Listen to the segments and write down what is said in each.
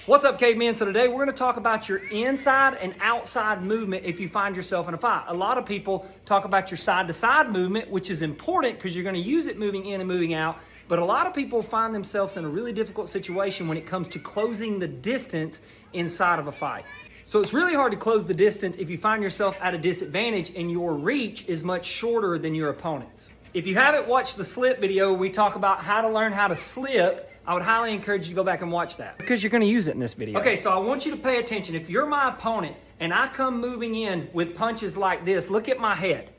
What's up, caveman? So today we're going to talk about your inside and outside movement if you find yourself in a fight. A lot of people talk about your side-to-side movement, which is important because you're going to use it moving in and moving out. But a lot of people find themselves in a really difficult situation when it comes to closing the distance inside of a fight. So it's really hard to close the distance if you find yourself at a disadvantage and your reach is much shorter than your opponent's. If you haven't watched the slip video, we talk about how to learn how to slip. I would highly encourage you to go back and watch that because you're going to use it in this video. Okay, so I want you to pay attention. If you're my opponent and I come moving in with punches like this, look at my head.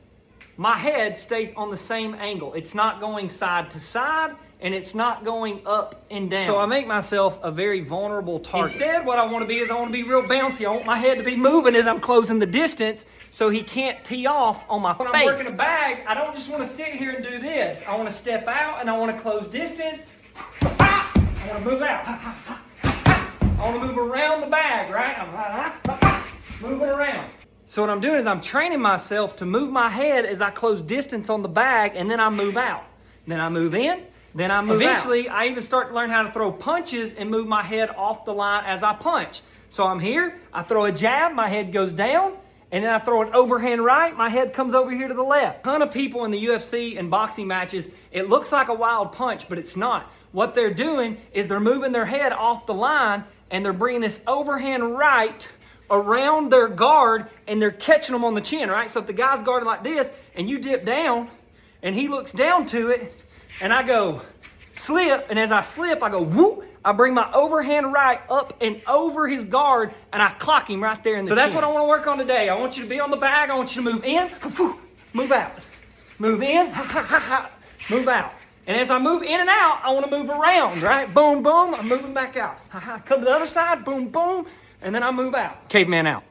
My head stays on the same angle. It's not going side to side and it's not going up and down. So I make myself a very vulnerable target. Instead, what I want to be is I want to be real bouncy. I want my head to be moving as I'm closing the distance so he can't tee off on my face. When I'm working a bag, I don't just want to sit here and do this. I want to step out and I want to close distance. I want to move out. I want to move around the bag, right? I'm moving around. So what I'm doing is I'm training myself to move my head as I close distance on the bag, and then I move out. Then I move in, then I move out. Eventually, I even start to learn how to throw punches and move my head off the line as I punch. So I'm here, I throw a jab, my head goes down, and then I throw an overhand right, my head comes over here to the left. A ton of people in the UFC and boxing matches, it looks like a wild punch, but it's not. What they're doing is they're moving their head off the line, and they're bringing this overhand right around their guard, and they're catching them on the chin, right? So if the guy's guarding like this, and you dip down, and he looks down to it, and I go slip, and as I slip, I go whoop, I bring my overhand right up and over his guard, and I clock him right there in the chin. So that's what I want to work on today. I want you to be on the bag. I want you to move in, move out. Move in, move out. And as I move in and out, I want to move around, right? Boom, boom, I'm moving back out. Come to the other side, boom, boom, and then I move out. Caveman out.